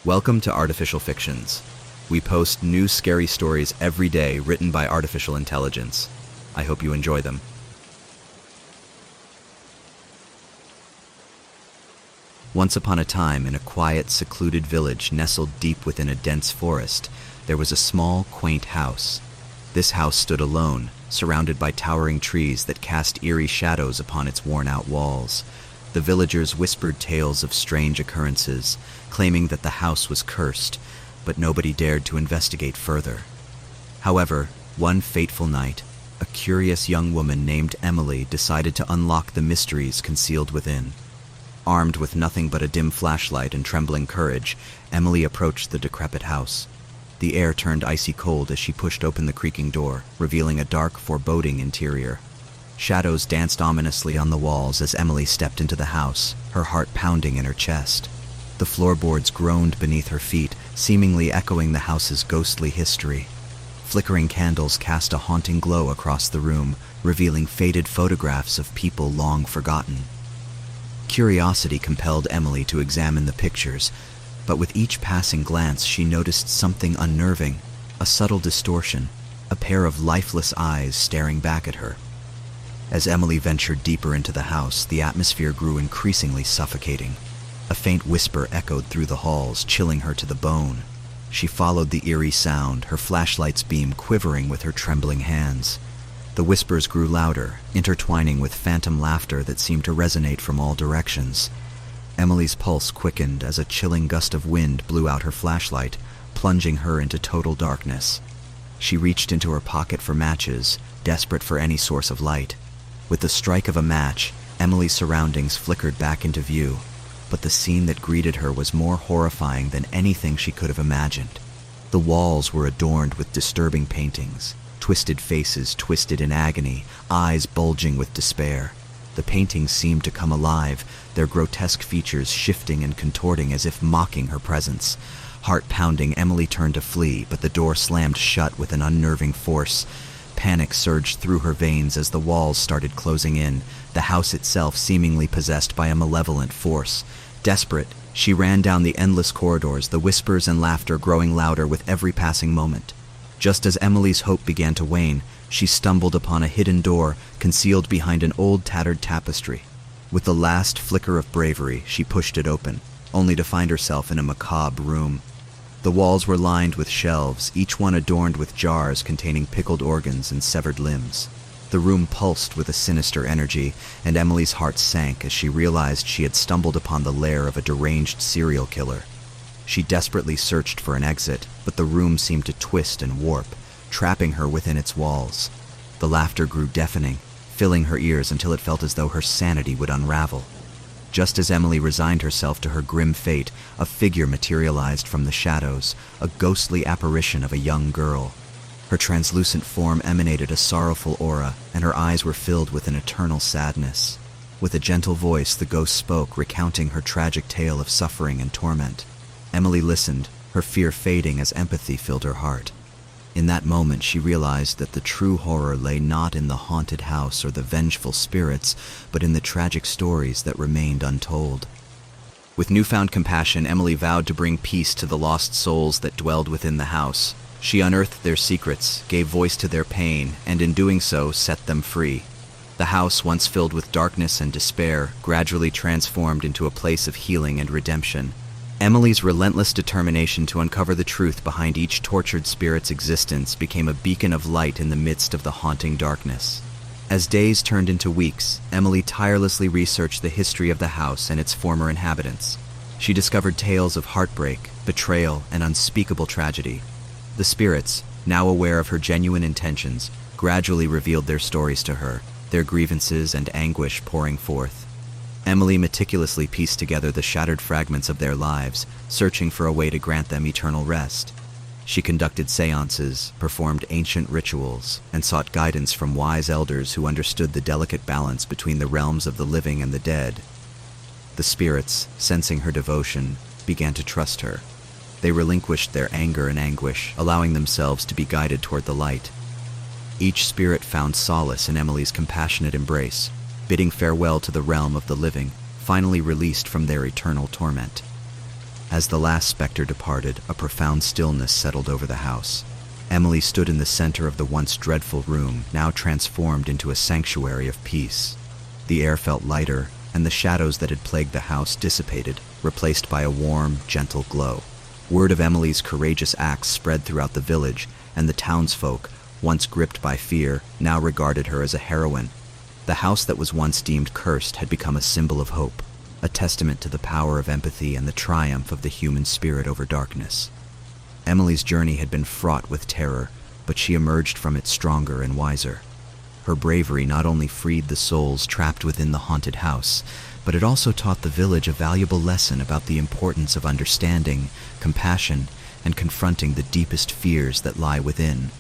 Welcome to Artificial Fictions. We post new scary stories every day written by artificial intelligence. I hope you enjoy them. Once upon a time, in a quiet, secluded village nestled deep within a dense forest, there was a small, quaint house. This house stood alone, surrounded by towering trees that cast eerie shadows upon its worn-out walls. The villagers whispered tales of strange occurrences, claiming that the house was cursed, but nobody dared to investigate further. However, one fateful night, a curious young woman named Emily decided to unlock the mysteries concealed within. Armed with nothing but a dim flashlight and trembling courage, Emily approached the decrepit house. The air turned icy cold as she pushed open the creaking door, revealing a dark, foreboding interior. Shadows danced ominously on the walls as Emily stepped into the house, her heart pounding in her chest. The floorboards groaned beneath her feet, seemingly echoing the house's ghostly history. Flickering candles cast a haunting glow across the room, revealing faded photographs of people long forgotten. Curiosity compelled Emily to examine the pictures, but with each passing glance she noticed something unnerving, a subtle distortion, a pair of lifeless eyes staring back at her. As Emily ventured deeper into the house, the atmosphere grew increasingly suffocating. A faint whisper echoed through the halls, chilling her to the bone. She followed the eerie sound, her flashlight's beam quivering with her trembling hands. The whispers grew louder, intertwining with phantom laughter that seemed to resonate from all directions. Emily's pulse quickened as a chilling gust of wind blew out her flashlight, plunging her into total darkness. She reached into her pocket for matches, desperate for any source of light. With the strike of a match, Emily's surroundings flickered back into view, but the scene that greeted her was more horrifying than anything she could have imagined. The walls were adorned with disturbing paintings, twisted faces twisted in agony, eyes bulging with despair. The paintings seemed to come alive, their grotesque features shifting and contorting as if mocking her presence. Heart pounding, Emily turned to flee, but the door slammed shut with an unnerving force. Panic surged through her veins as the walls started closing in, the house itself seemingly possessed by a malevolent force. Desperate, she ran down the endless corridors, the whispers and laughter growing louder with every passing moment. Just as Emily's hope began to wane, she stumbled upon a hidden door concealed behind an old tattered tapestry. With the last flicker of bravery, she pushed it open, only to find herself in a macabre room. The walls were lined with shelves, each one adorned with jars containing pickled organs and severed limbs. The room pulsed with a sinister energy, and Emily's heart sank as she realized she had stumbled upon the lair of a deranged serial killer. She desperately searched for an exit, but the room seemed to twist and warp, trapping her within its walls. The laughter grew deafening, filling her ears until it felt as though her sanity would unravel. Just as Emily resigned herself to her grim fate, a figure materialized from the shadows, a ghostly apparition of a young girl. Her translucent form emanated a sorrowful aura, and her eyes were filled with an eternal sadness. With a gentle voice, the ghost spoke, recounting her tragic tale of suffering and torment. Emily listened, her fear fading as empathy filled her heart. In that moment, she realized that the true horror lay not in the haunted house or the vengeful spirits, but in the tragic stories that remained untold. With newfound compassion, Emily vowed to bring peace to the lost souls that dwelled within the house. She unearthed their secrets, gave voice to their pain, and in doing so, set them free. The house, once filled with darkness and despair, gradually transformed into a place of healing and redemption. Emily's relentless determination to uncover the truth behind each tortured spirit's existence became a beacon of light in the midst of the haunting darkness. As days turned into weeks, Emily tirelessly researched the history of the house and its former inhabitants. She discovered tales of heartbreak, betrayal, and unspeakable tragedy. The spirits, now aware of her genuine intentions, gradually revealed their stories to her, their grievances and anguish pouring forth. Emily meticulously pieced together the shattered fragments of their lives, searching for a way to grant them eternal rest. She conducted seances, performed ancient rituals, and sought guidance from wise elders who understood the delicate balance between the realms of the living and the dead. The spirits, sensing her devotion, began to trust her. They relinquished their anger and anguish, allowing themselves to be guided toward the light. Each spirit found solace in Emily's compassionate embrace, bidding farewell to the realm of the living, finally released from their eternal torment. As the last specter departed, a profound stillness settled over the house. Emily stood in the center of the once dreadful room, now transformed into a sanctuary of peace. The air felt lighter, and the shadows that had plagued the house dissipated, replaced by a warm, gentle glow. Word of Emily's courageous acts spread throughout the village, and the townsfolk, once gripped by fear, now regarded her as a heroine. The house that was once deemed cursed had become a symbol of hope, a testament to the power of empathy and the triumph of the human spirit over darkness. Emily's journey had been fraught with terror, but she emerged from it stronger and wiser. Her bravery not only freed the souls trapped within the haunted house, but it also taught the village a valuable lesson about the importance of understanding, compassion, and confronting the deepest fears that lie within.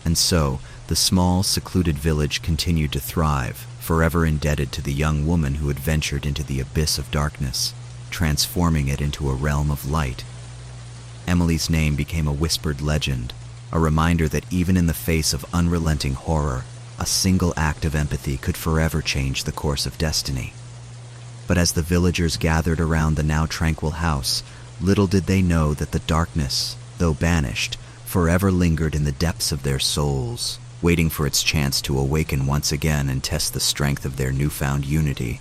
And so, the small, secluded village continued to thrive, forever indebted to the young woman who had ventured into the abyss of darkness, transforming it into a realm of light. Emily's name became a whispered legend, a reminder that even in the face of unrelenting horror, a single act of empathy could forever change the course of destiny. But as the villagers gathered around the now tranquil house, little did they know that the darkness, though banished, forever lingered in the depths of their souls, waiting for its chance to awaken once again and test the strength of their newfound unity.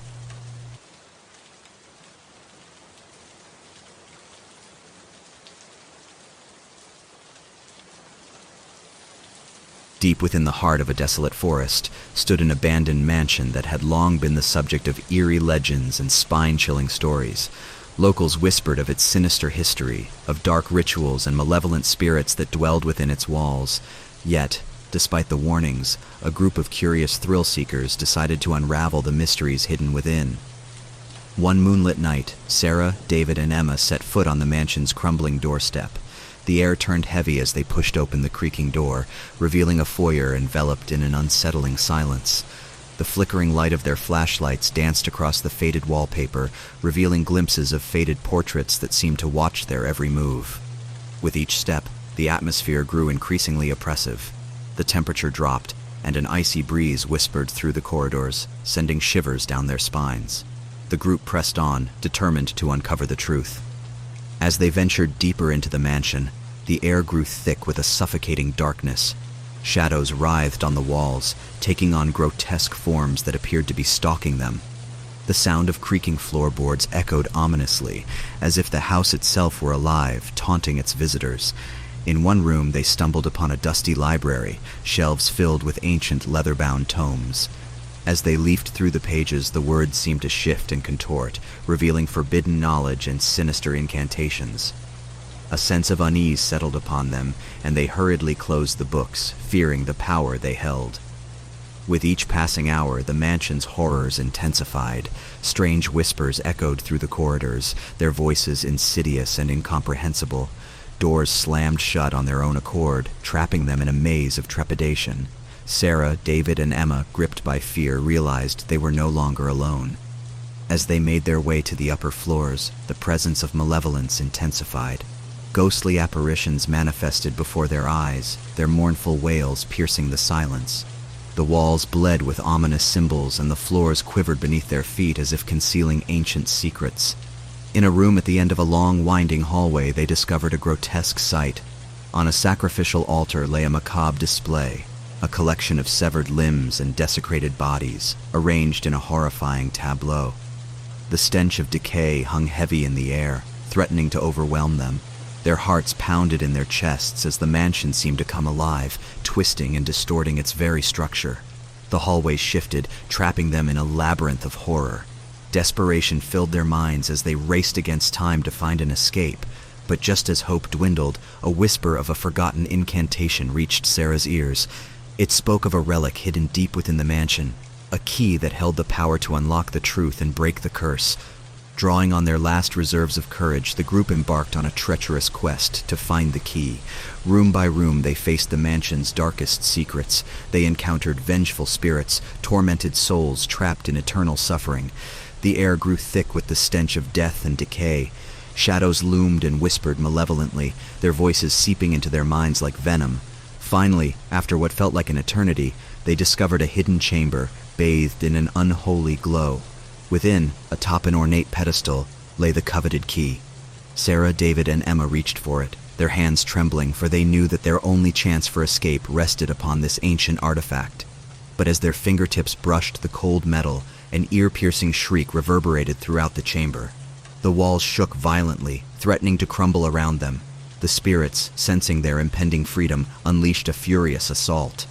Deep within the heart of a desolate forest stood an abandoned mansion that had long been the subject of eerie legends and spine-chilling stories. Locals whispered of its sinister history, of dark rituals and malevolent spirits that dwelled within its walls. Yet, despite the warnings, a group of curious thrill-seekers decided to unravel the mysteries hidden within. One moonlit night, Sarah, David, and Emma set foot on the mansion's crumbling doorstep. The air turned heavy as they pushed open the creaking door, revealing a foyer enveloped in an unsettling silence. The flickering light of their flashlights danced across the faded wallpaper, revealing glimpses of faded portraits that seemed to watch their every move. With each step, the atmosphere grew increasingly oppressive. The temperature dropped, and an icy breeze whispered through the corridors, sending shivers down their spines. The group pressed on, determined to uncover the truth. As they ventured deeper into the mansion, the air grew thick with a suffocating darkness. Shadows writhed on the walls, taking on grotesque forms that appeared to be stalking them. The sound of creaking floorboards echoed ominously, as if the house itself were alive, taunting its visitors. In one room, they stumbled upon a dusty library, shelves filled with ancient leather-bound tomes. As they leafed through the pages, the words seemed to shift and contort, revealing forbidden knowledge and sinister incantations. A sense of unease settled upon them, and they hurriedly closed the books, fearing the power they held. With each passing hour, the mansion's horrors intensified. Strange whispers echoed through the corridors, their voices insidious and incomprehensible. Doors slammed shut on their own accord, trapping them in a maze of trepidation. Sarah, David, and Emma, gripped by fear, realized they were no longer alone. As they made their way to the upper floors, the presence of malevolence intensified. Ghostly apparitions manifested before their eyes, their mournful wails piercing the silence. The walls bled with ominous symbols, and the floors quivered beneath their feet as if concealing ancient secrets. In a room at the end of a long, winding hallway, they discovered a grotesque sight. On a sacrificial altar lay a macabre display, a collection of severed limbs and desecrated bodies, arranged in a horrifying tableau. The stench of decay hung heavy in the air, threatening to overwhelm them. Their hearts pounded in their chests as the mansion seemed to come alive, twisting and distorting its very structure. The hallways shifted, trapping them in a labyrinth of horror. Desperation filled their minds as they raced against time to find an escape. But just as hope dwindled, a whisper of a forgotten incantation reached Sarah's ears. It spoke of a relic hidden deep within the mansion, a key that held the power to unlock the truth and break the curse. Drawing on their last reserves of courage, the group embarked on a treacherous quest to find the key. Room by room, they faced the mansion's darkest secrets. They encountered vengeful spirits, tormented souls trapped in eternal suffering. The air grew thick with the stench of death and decay. Shadows loomed and whispered malevolently, their voices seeping into their minds like venom. Finally, after what felt like an eternity, they discovered a hidden chamber, bathed in an unholy glow. Within, atop an ornate pedestal, lay the coveted key. Sarah, David, and Emma reached for it, their hands trembling, for they knew that their only chance for escape rested upon this ancient artifact. But as their fingertips brushed the cold metal, an ear-piercing shriek reverberated throughout the chamber. The walls shook violently, threatening to crumble around them. The spirits, sensing their impending freedom, unleashed a furious assault.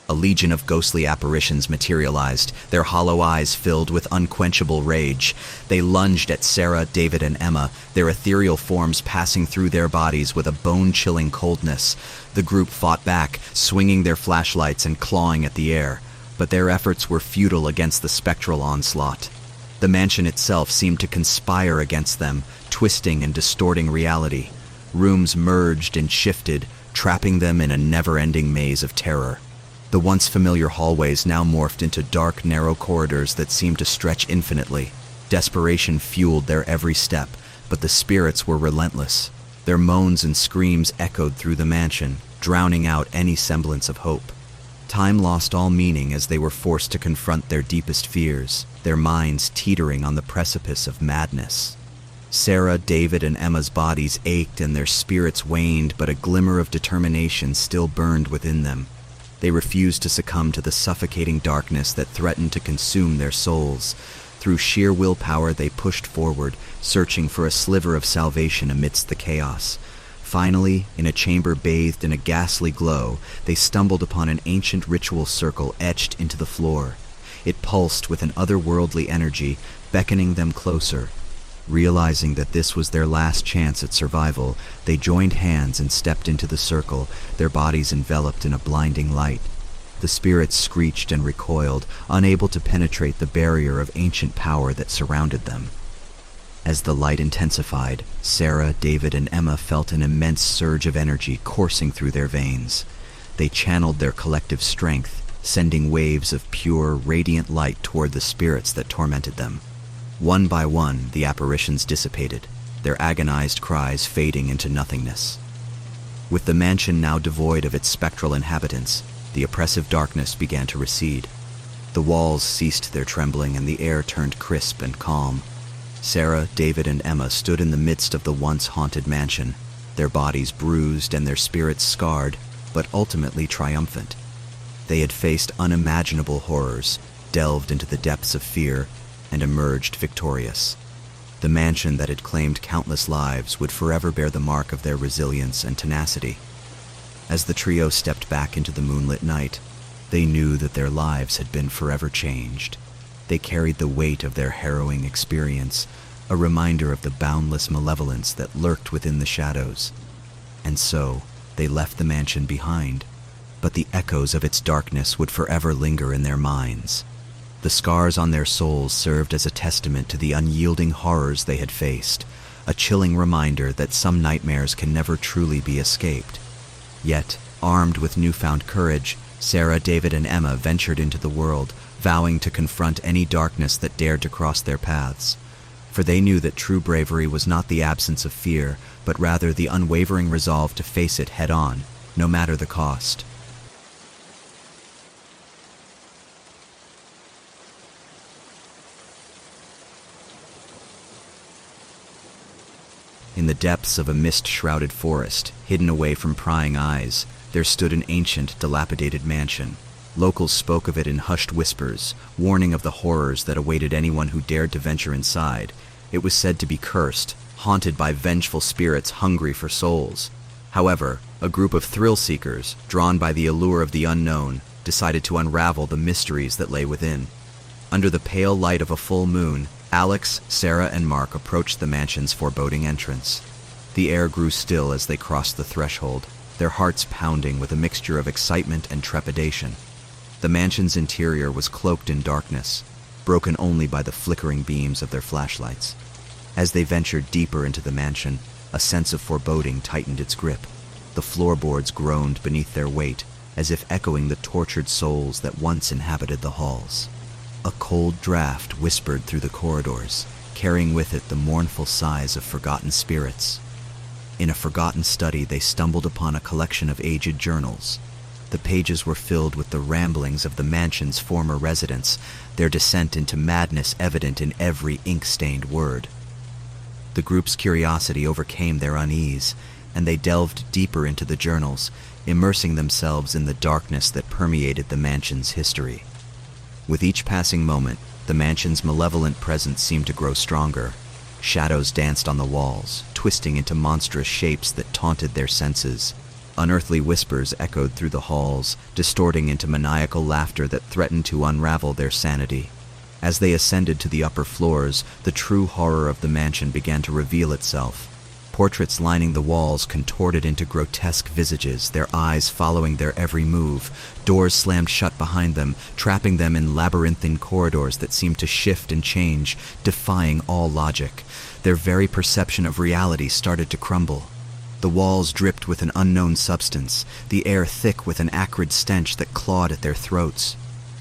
A legion of ghostly apparitions materialized, their hollow eyes filled with unquenchable rage. They lunged at Sarah, David, and Emma, their ethereal forms passing through their bodies with a bone-chilling coldness. The group fought back, swinging their flashlights and clawing at the air, but their efforts were futile against the spectral onslaught. The mansion itself seemed to conspire against them, twisting and distorting reality. Rooms merged and shifted, trapping them in a never-ending maze of terror. The once familiar hallways now morphed into dark, narrow corridors that seemed to stretch infinitely. Desperation fueled their every step, but the spirits were relentless. Their moans and screams echoed through the mansion, drowning out any semblance of hope. Time lost all meaning as they were forced to confront their deepest fears, their minds teetering on the precipice of madness. Sarah, David, and Emma's bodies ached and their spirits waned, but a glimmer of determination still burned within them. They refused to succumb to the suffocating darkness that threatened to consume their souls. Through sheer willpower, they pushed forward, searching for a sliver of salvation amidst the chaos. Finally, in a chamber bathed in a ghastly glow, they stumbled upon an ancient ritual circle etched into the floor. It pulsed with an otherworldly energy, beckoning them closer. Realizing that this was their last chance at survival, they joined hands and stepped into the circle, their bodies enveloped in a blinding light. The spirits screeched and recoiled, unable to penetrate the barrier of ancient power that surrounded them. As the light intensified, Sarah, David, and Emma felt an immense surge of energy coursing through their veins. They channeled their collective strength, sending waves of pure, radiant light toward the spirits that tormented them. One by one, the apparitions dissipated, their agonized cries fading into nothingness. With the mansion now devoid of its spectral inhabitants, the oppressive darkness began to recede. The walls ceased their trembling and the air turned crisp and calm. Sarah, David, and Emma stood in the midst of the once haunted mansion, their bodies bruised and their spirits scarred, but ultimately triumphant. They had faced unimaginable horrors, delved into the depths of fear, and emerged victorious. The mansion that had claimed countless lives would forever bear the mark of their resilience and tenacity. As the trio stepped back into the moonlit night, they knew that their lives had been forever changed. They carried the weight of their harrowing experience, a reminder of the boundless malevolence that lurked within the shadows. And so, they left the mansion behind, but the echoes of its darkness would forever linger in their minds. The scars on their souls served as a testament to the unyielding horrors they had faced, a chilling reminder that some nightmares can never truly be escaped. Yet, armed with newfound courage, Sarah, David, and Emma ventured into the world, vowing to confront any darkness that dared to cross their paths. For they knew that true bravery was not the absence of fear, but rather the unwavering resolve to face it head-on, no matter the cost. In the depths of a mist-shrouded forest, hidden away from prying eyes, there stood an ancient, dilapidated mansion. Locals spoke of it in hushed whispers, warning of the horrors that awaited anyone who dared to venture inside. It was said to be cursed, haunted by vengeful spirits hungry for souls. However, a group of thrill-seekers, drawn by the allure of the unknown, decided to unravel the mysteries that lay within. Under the pale light of a full moon, Alex, Sarah, and Mark approached the mansion's foreboding entrance. The air grew still as they crossed the threshold, their hearts pounding with a mixture of excitement and trepidation. The mansion's interior was cloaked in darkness, broken only by the flickering beams of their flashlights. As they ventured deeper into the mansion, a sense of foreboding tightened its grip. The floorboards groaned beneath their weight, as if echoing the tortured souls that once inhabited the halls. A cold draft whispered through the corridors, carrying with it the mournful sighs of forgotten spirits. In a forgotten study, they stumbled upon a collection of aged journals. The pages were filled with the ramblings of the mansion's former residents, their descent into madness evident in every ink-stained word. The group's curiosity overcame their unease, and they delved deeper into the journals, immersing themselves in the darkness that permeated the mansion's history. With each passing moment, the mansion's malevolent presence seemed to grow stronger. Shadows danced on the walls, twisting into monstrous shapes that taunted their senses. Unearthly whispers echoed through the halls, distorting into maniacal laughter that threatened to unravel their sanity. As they ascended to the upper floors, the true horror of the mansion began to reveal itself. Portraits lining the walls contorted into grotesque visages, their eyes following their every move. Doors slammed shut behind them, trapping them in labyrinthine corridors that seemed to shift and change, defying all logic. Their very perception of reality started to crumble. The walls dripped with an unknown substance, the air thick with an acrid stench that clawed at their throats.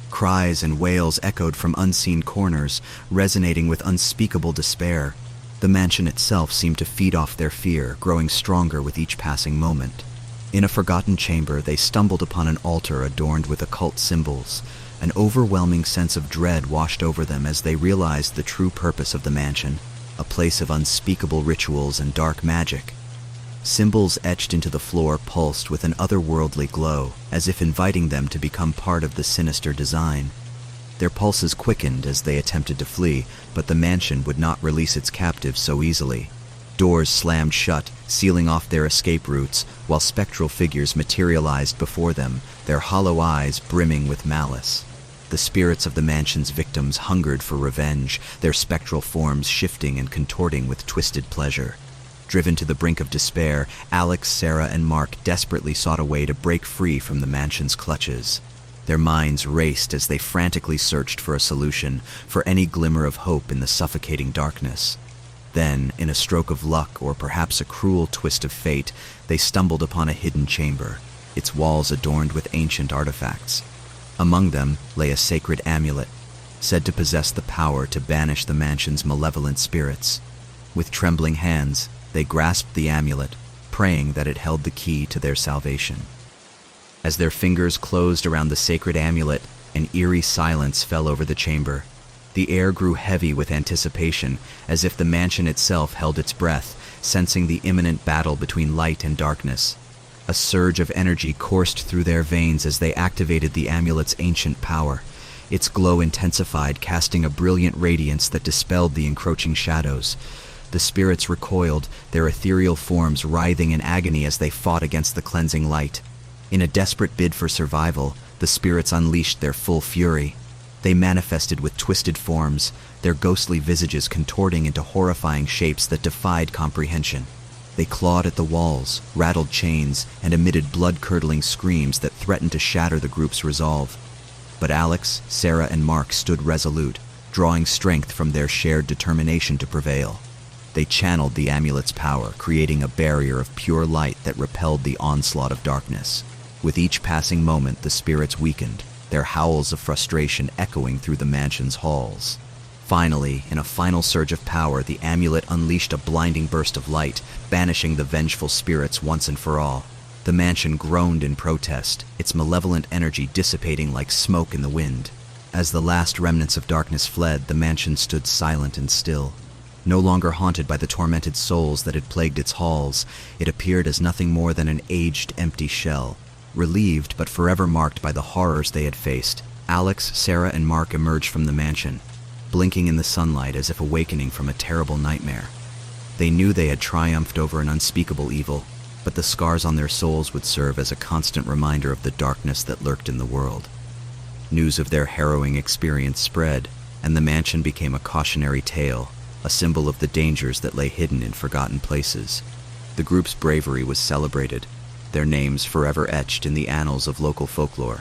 Cries and wails echoed from unseen corners, resonating with unspeakable despair. The mansion itself seemed to feed off their fear, growing stronger with each passing moment. In a forgotten chamber, they stumbled upon an altar adorned with occult symbols. An overwhelming sense of dread washed over them as they realized the true purpose of the mansion, a place of unspeakable rituals and dark magic. Symbols etched into the floor pulsed with an otherworldly glow, as if inviting them to become part of the sinister design. Their pulses quickened as they attempted to flee, but the mansion would not release its captives so easily. Doors slammed shut, sealing off their escape routes, while spectral figures materialized before them, their hollow eyes brimming with malice. The spirits of the mansion's victims hungered for revenge, their spectral forms shifting and contorting with twisted pleasure. Driven to the brink of despair, Alex, Sarah, and Mark desperately sought a way to break free from the mansion's clutches. Their minds raced as they frantically searched for a solution, for any glimmer of hope in the suffocating darkness. Then, in a stroke of luck or perhaps a cruel twist of fate, they stumbled upon a hidden chamber, its walls adorned with ancient artifacts. Among them lay a sacred amulet, said to possess the power to banish the mansion's malevolent spirits. With trembling hands, they grasped the amulet, praying that it held the key to their salvation. As their fingers closed around the sacred amulet, an eerie silence fell over the chamber. The air grew heavy with anticipation, as if the mansion itself held its breath, sensing the imminent battle between light and darkness. A surge of energy coursed through their veins as they activated the amulet's ancient power. Its glow intensified, casting a brilliant radiance that dispelled the encroaching shadows. The spirits recoiled, their ethereal forms writhing in agony as they fought against the cleansing light. In a desperate bid for survival, the spirits unleashed their full fury. They manifested with twisted forms, their ghostly visages contorting into horrifying shapes that defied comprehension. They clawed at the walls, rattled chains, and emitted blood-curdling screams that threatened to shatter the group's resolve. But Alex, Sarah, and Mark stood resolute, drawing strength from their shared determination to prevail. They channeled the amulet's power, creating a barrier of pure light that repelled the onslaught of darkness. With each passing moment, the spirits weakened, their howls of frustration echoing through the mansion's halls. Finally, in a final surge of power, the amulet unleashed a blinding burst of light, banishing the vengeful spirits once and for all. The mansion groaned in protest, its malevolent energy dissipating like smoke in the wind. As the last remnants of darkness fled, the mansion stood silent and still. No longer haunted by the tormented souls that had plagued its halls, it appeared as nothing more than an aged, empty shell. Relieved, but forever marked by the horrors they had faced, Alex, Sarah, and Mark emerged from the mansion, blinking in the sunlight as if awakening from a terrible nightmare. They knew they had triumphed over an unspeakable evil, but the scars on their souls would serve as a constant reminder of the darkness that lurked in the world. News of their harrowing experience spread, and the mansion became a cautionary tale, a symbol of the dangers that lay hidden in forgotten places. The group's bravery was celebrated, their names forever etched in the annals of local folklore.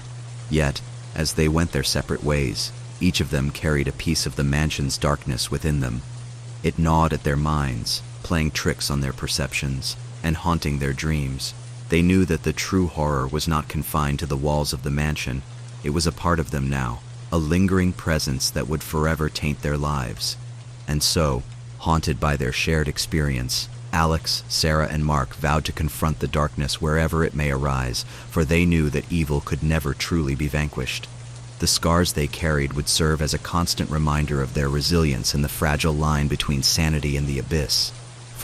Yet, as they went their separate ways, each of them carried a piece of the mansion's darkness within them. It gnawed at their minds, playing tricks on their perceptions, and haunting their dreams. They knew that the true horror was not confined to the walls of the mansion. It was a part of them now, a lingering presence that would forever taint their lives. And so, haunted by their shared experience, Alex, Sarah, and Mark vowed to confront the darkness wherever it may arise, for they knew that evil could never truly be vanquished. The scars they carried would serve as a constant reminder of their resilience and the fragile line between sanity and the abyss.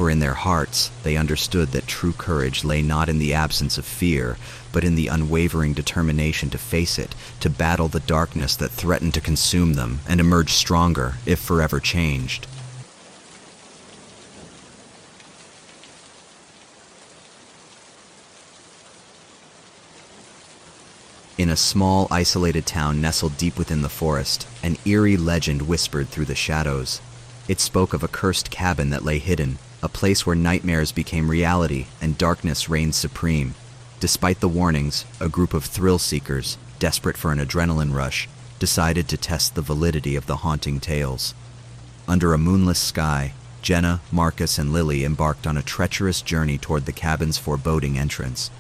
for in their hearts they understood that true courage lay not in the absence of fear, but in the unwavering determination to face it, to battle the darkness that threatened to consume them, and emerge stronger, if forever changed. In a small, isolated town nestled deep within the forest, an eerie legend whispered through the shadows. It spoke of a cursed cabin that lay hidden, a place where nightmares became reality and darkness reigned supreme. Despite the warnings, a group of thrill-seekers, desperate for an adrenaline rush, decided to test the validity of the haunting tales. Under a moonless sky, Jenna, Marcus, and Lily embarked on a treacherous journey toward the cabin's foreboding entrance.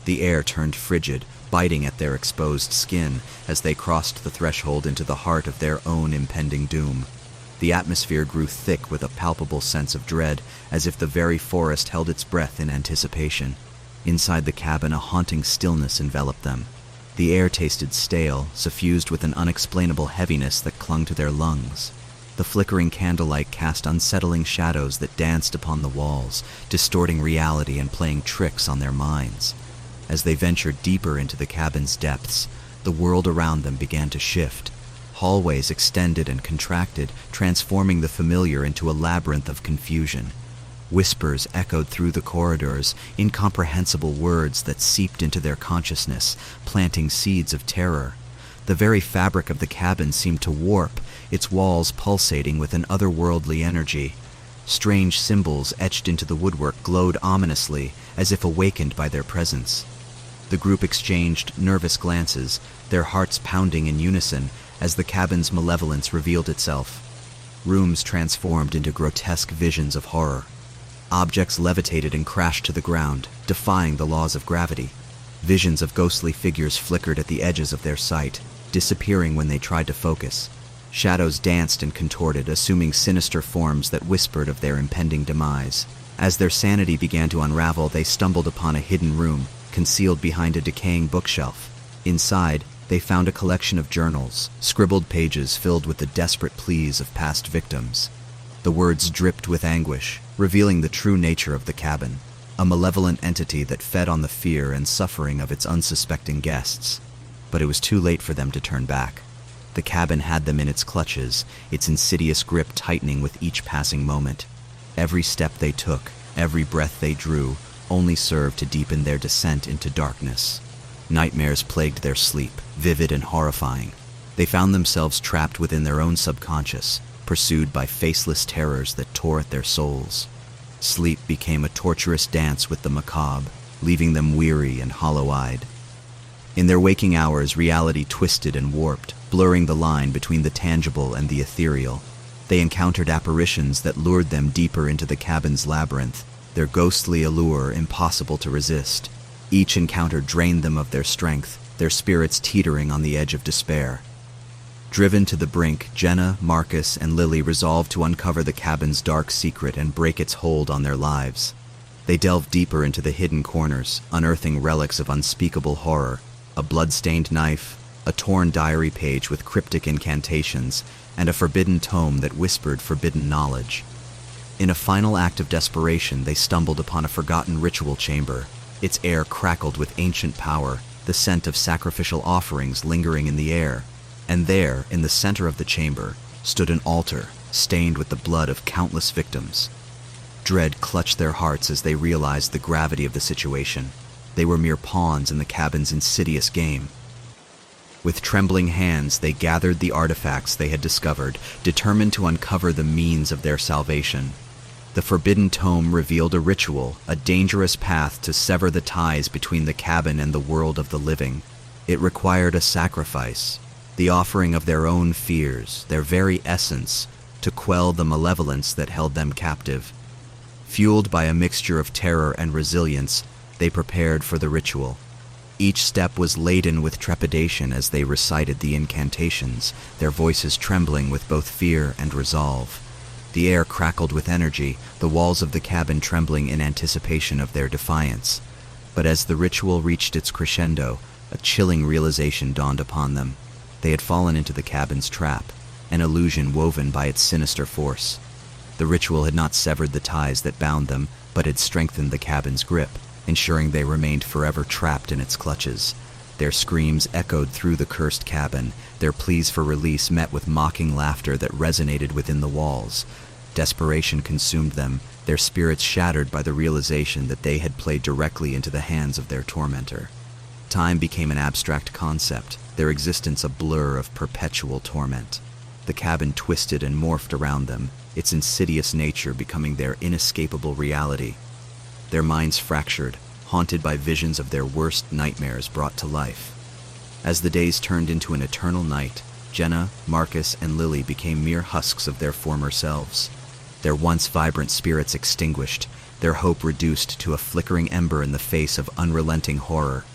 The air turned frigid, biting at their exposed skin as they crossed the threshold into the heart of their own impending doom. The atmosphere grew thick with a palpable sense of dread, as if the very forest held its breath in anticipation. Inside the cabin, a haunting stillness enveloped them. The air tasted stale, suffused with an unexplainable heaviness that clung to their lungs. The flickering candlelight cast unsettling shadows that danced upon the walls, distorting reality and playing tricks on their minds. As they ventured deeper into the cabin's depths, the world around them began to shift. Hallways extended and contracted, transforming the familiar into a labyrinth of confusion. Whispers echoed through the corridors, incomprehensible words that seeped into their consciousness, planting seeds of terror. The very fabric of the cabin seemed to warp, its walls pulsating with an otherworldly energy. Strange symbols etched into the woodwork glowed ominously, as if awakened by their presence. The group exchanged nervous glances, their hearts pounding in unison as the cabin's malevolence revealed itself. Rooms transformed into grotesque visions of horror. Objects levitated and crashed to the ground, defying the laws of gravity. Visions of ghostly figures flickered at the edges of their sight, disappearing when they tried to focus. Shadows danced and contorted, assuming sinister forms that whispered of their impending demise. As their sanity began to unravel, they stumbled upon a hidden room, concealed behind a decaying bookshelf. Inside, they found a collection of journals, scribbled pages filled with the desperate pleas of past victims. The words dripped with anguish, revealing the true nature of the cabin, a malevolent entity that fed on the fear and suffering of its unsuspecting guests. But it was too late for them to turn back. The cabin had them in its clutches, its insidious grip tightening with each passing moment. Every step they took, every breath they drew, only served to deepen their descent into darkness. Nightmares plagued their sleep, vivid and horrifying. They found themselves trapped within their own subconscious, pursued by faceless terrors that tore at their souls. Sleep became a torturous dance with the macabre, leaving them weary and hollow-eyed. In their waking hours, reality twisted and warped, blurring the line between the tangible and the ethereal. They encountered apparitions that lured them deeper into the cabin's labyrinth, their ghostly allure impossible to resist. Each encounter drained them of their strength, their spirits teetering on the edge of despair. Driven to the brink, Jenna, Marcus, and Lily resolved to uncover the cabin's dark secret and break its hold on their lives. They delved deeper into the hidden corners, unearthing relics of unspeakable horror, a blood-stained knife, a torn diary page with cryptic incantations, and a forbidden tome that whispered forbidden knowledge. In a final act of desperation, they stumbled upon a forgotten ritual chamber. Its air crackled with ancient power, the scent of sacrificial offerings lingering in the air. And there, in the center of the chamber, stood an altar, stained with the blood of countless victims. Dread clutched their hearts as they realized the gravity of the situation. They were mere pawns in the cabin's insidious game. With trembling hands, they gathered the artifacts they had discovered, determined to uncover the means of their salvation. The forbidden tome revealed a ritual, a dangerous path to sever the ties between the cabin and the world of the living. It required a sacrifice, the offering of their own fears, their very essence, to quell the malevolence that held them captive. Fueled by a mixture of terror and resilience, they prepared for the ritual. Each step was laden with trepidation as they recited the incantations, their voices trembling with both fear and resolve. The air crackled with energy, the walls of the cabin trembling in anticipation of their defiance. But as the ritual reached its crescendo, a chilling realization dawned upon them. They had fallen into the cabin's trap, an illusion woven by its sinister force. The ritual had not severed the ties that bound them, but had strengthened the cabin's grip, ensuring they remained forever trapped in its clutches. Their screams echoed through the cursed cabin, their pleas for release met with mocking laughter that resonated within the walls. Desperation consumed them, their spirits shattered by the realization that they had played directly into the hands of their tormentor. Time became an abstract concept, their existence a blur of perpetual torment. The cabin twisted and morphed around them, its insidious nature becoming their inescapable reality. Their minds fractured, haunted by visions of their worst nightmares brought to life. As the days turned into an eternal night, Jenna, Marcus, and Lily became mere husks of their former selves. Their once vibrant spirits extinguished, their hope reduced to a flickering ember in the face of unrelenting horror.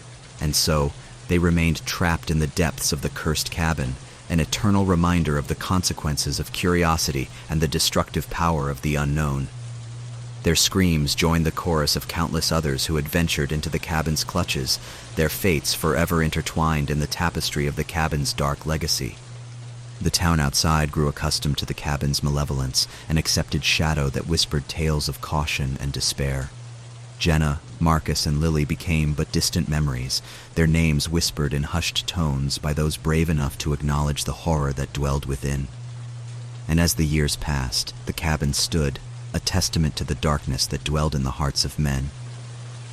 And so, they remained trapped in the depths of the cursed cabin, an eternal reminder of the consequences of curiosity and the destructive power of the unknown. Their screams joined the chorus of countless others who had ventured into the cabin's clutches, their fates forever intertwined in the tapestry of the cabin's dark legacy. The town outside grew accustomed to the cabin's malevolence, an accepted shadow that whispered tales of caution and despair. Jenna, Marcus, and Lily became but distant memories, their names whispered in hushed tones by those brave enough to acknowledge the horror that dwelled within. And as the years passed, the cabin stood, a testament to the darkness that dwelled in the hearts of men.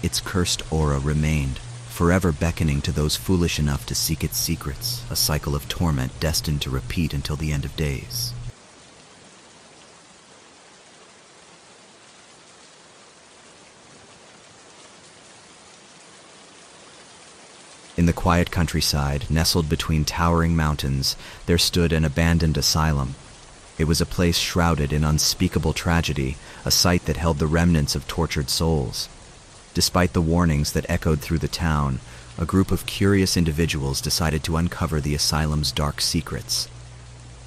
Its cursed aura remained, forever beckoning to those foolish enough to seek its secrets, a cycle of torment destined to repeat until the end of days. In the quiet countryside, nestled between towering mountains, there stood an abandoned asylum. It was a place shrouded in unspeakable tragedy, a site that held the remnants of tortured souls. Despite the warnings that echoed through the town, a group of curious individuals decided to uncover the asylum's dark secrets.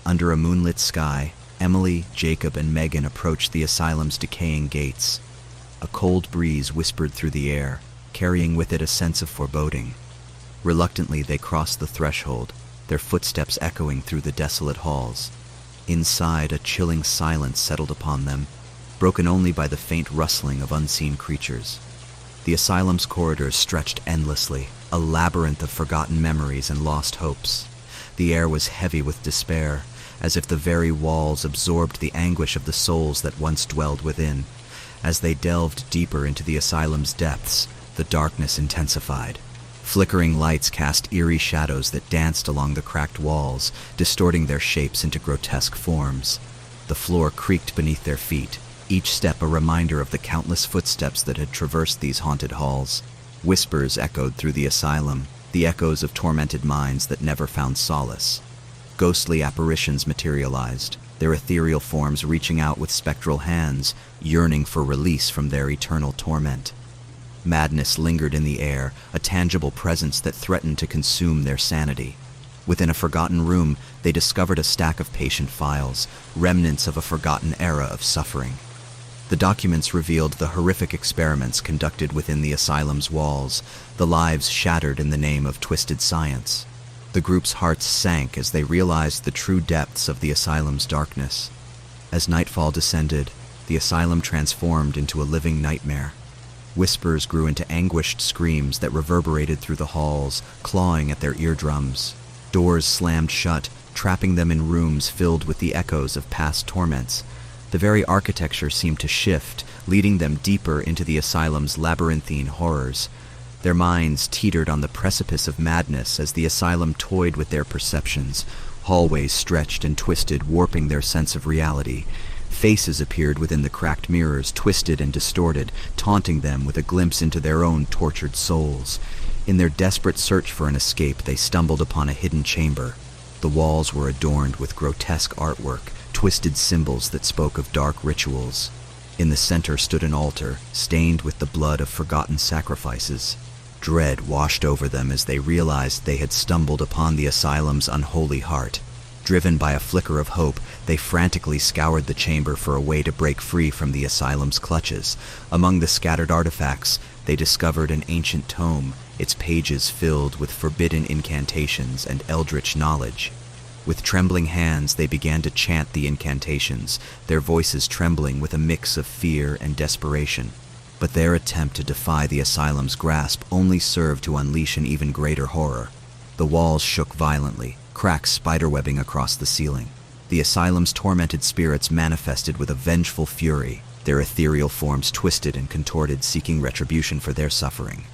Under a moonlit sky, Emily, Jacob, and Megan approached the asylum's decaying gates. A cold breeze whispered through the air, carrying with it a sense of foreboding. Reluctantly, they crossed the threshold, their footsteps echoing through the desolate halls. Inside, a chilling silence settled upon them, broken only by the faint rustling of unseen creatures. The asylum's corridors stretched endlessly, a labyrinth of forgotten memories and lost hopes. The air was heavy with despair, as if the very walls absorbed the anguish of the souls that once dwelled within. As they delved deeper into the asylum's depths, the darkness intensified. Flickering lights cast eerie shadows that danced along the cracked walls, distorting their shapes into grotesque forms. The floor creaked beneath their feet, each step a reminder of the countless footsteps that had traversed these haunted halls. Whispers echoed through the asylum, the echoes of tormented minds that never found solace. Ghostly apparitions materialized, their ethereal forms reaching out with spectral hands, yearning for release from their eternal torment. Madness lingered in the air, a tangible presence that threatened to consume their sanity. Within a forgotten room, they discovered a stack of patient files, remnants of a forgotten era of suffering. The documents revealed the horrific experiments conducted within the asylum's walls, the lives shattered in the name of twisted science. The group's hearts sank as they realized the true depths of the asylum's darkness. As nightfall descended, the asylum transformed into a living nightmare. Whispers grew into anguished screams that reverberated through the halls, clawing at their eardrums. Doors slammed shut, trapping them in rooms filled with the echoes of past torments. The very architecture seemed to shift, leading them deeper into the asylum's labyrinthine horrors. Their minds teetered on the precipice of madness as the asylum toyed with their perceptions. Hallways stretched and twisted, warping their sense of reality. Faces appeared within the cracked mirrors, twisted and distorted, taunting them with a glimpse into their own tortured souls. In their desperate search for an escape, they stumbled upon a hidden chamber. The walls were adorned with grotesque artwork, twisted symbols that spoke of dark rituals. In the center stood an altar, stained with the blood of forgotten sacrifices. Dread washed over them as they realized they had stumbled upon the asylum's unholy heart. Driven by a flicker of hope, they frantically scoured the chamber for a way to break free from the asylum's clutches. Among the scattered artifacts, they discovered an ancient tome, its pages filled with forbidden incantations and eldritch knowledge. With trembling hands, they began to chant the incantations, their voices trembling with a mix of fear and desperation. But their attempt to defy the asylum's grasp only served to unleash an even greater horror. The walls shook violently, cracks spiderwebbing across the ceiling. The asylum's tormented spirits manifested with a vengeful fury, their ethereal forms twisted and contorted, seeking retribution for their suffering.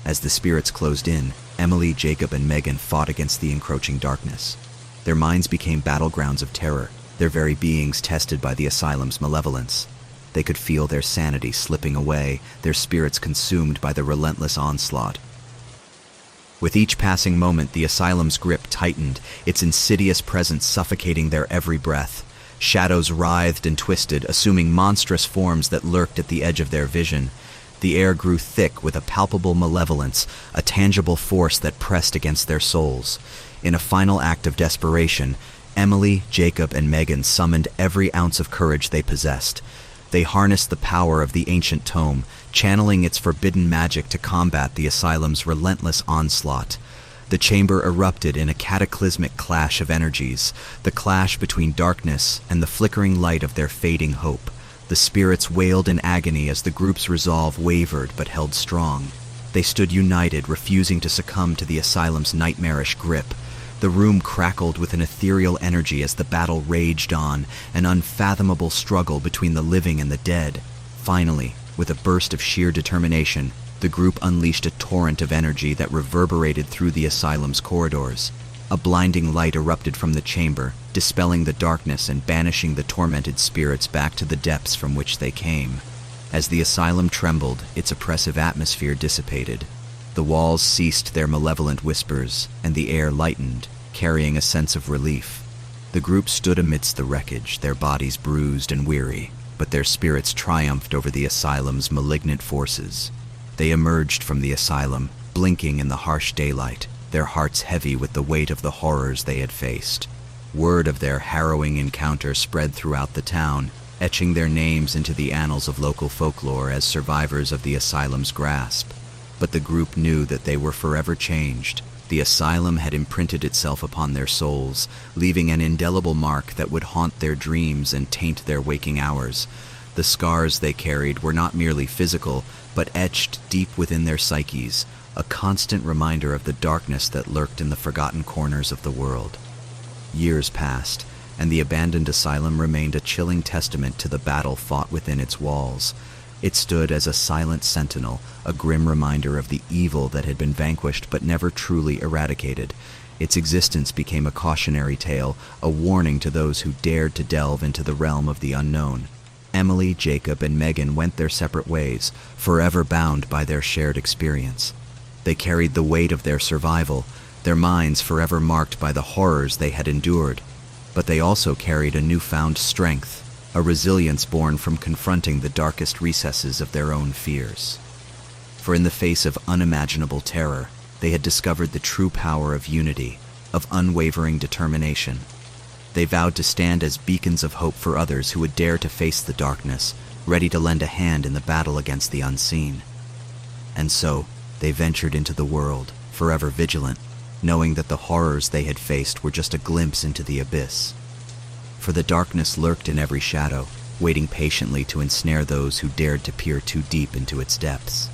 As the spirits closed in, Emily, Jacob, and Megan fought against the encroaching darkness. Their minds became battlegrounds of terror, their very beings tested by the asylum's malevolence. They could feel their sanity slipping away, their spirits consumed by the relentless onslaught. With each passing moment, the asylum's grip tightened, its insidious presence suffocating their every breath. Shadows writhed and twisted, assuming monstrous forms that lurked at the edge of their vision. The air grew thick with a palpable malevolence, a tangible force that pressed against their souls. In a final act of desperation, Emily, Jacob, and Megan summoned every ounce of courage they possessed. They harnessed the power of the ancient tome, channeling its forbidden magic to combat the asylum's relentless onslaught. The chamber erupted in a cataclysmic clash of energies, the clash between darkness and the flickering light of their fading hope. The spirits wailed in agony as the group's resolve wavered but held strong. They stood united, refusing to succumb to the asylum's nightmarish grip. The room crackled with an ethereal energy as the battle raged on, an unfathomable struggle between the living and the dead. Finally, with a burst of sheer determination, the group unleashed a torrent of energy that reverberated through the asylum's corridors. A blinding light erupted from the chamber, dispelling the darkness and banishing the tormented spirits back to the depths from which they came. As the asylum trembled, its oppressive atmosphere dissipated. The walls ceased their malevolent whispers, and the air lightened, carrying a sense of relief. The group stood amidst the wreckage, their bodies bruised and weary, but their spirits triumphed over the asylum's malignant forces. They emerged from the asylum, blinking in the harsh daylight, their hearts heavy with the weight of the horrors they had faced. Word of their harrowing encounter spread throughout the town, etching their names into the annals of local folklore as survivors of the asylum's grasp. But the group knew that they were forever changed. The asylum had imprinted itself upon their souls, leaving an indelible mark that would haunt their dreams and taint their waking hours. The scars they carried were not merely physical, but etched deep within their psyches, a constant reminder of the darkness that lurked in the forgotten corners of the world. Years passed, and the abandoned asylum remained a chilling testament to the battle fought within its walls. It stood as a silent sentinel, a grim reminder of the evil that had been vanquished but never truly eradicated. Its existence became a cautionary tale, a warning to those who dared to delve into the realm of the unknown. Emily, Jacob, and Megan went their separate ways, forever bound by their shared experience. They carried the weight of their survival, their minds forever marked by the horrors they had endured. But they also carried a newfound strength, a resilience born from confronting the darkest recesses of their own fears. For in the face of unimaginable terror, they had discovered the true power of unity, of unwavering determination. They vowed to stand as beacons of hope for others who would dare to face the darkness, ready to lend a hand in the battle against the unseen. And so, they ventured into the world, forever vigilant, knowing that the horrors they had faced were just a glimpse into the abyss. For the darkness lurked in every shadow, waiting patiently to ensnare those who dared to peer too deep into its depths.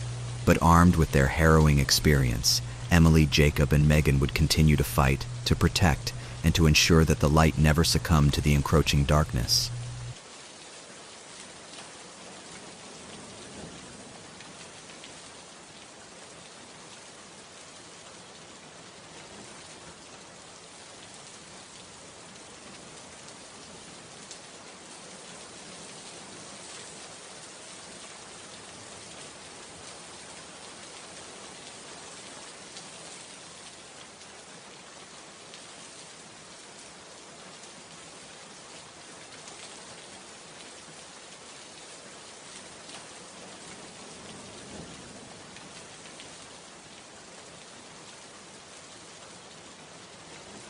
But armed with their harrowing experience, Emily, Jacob, and Megan would continue to fight, to protect, and to ensure that the light never succumbed to the encroaching darkness.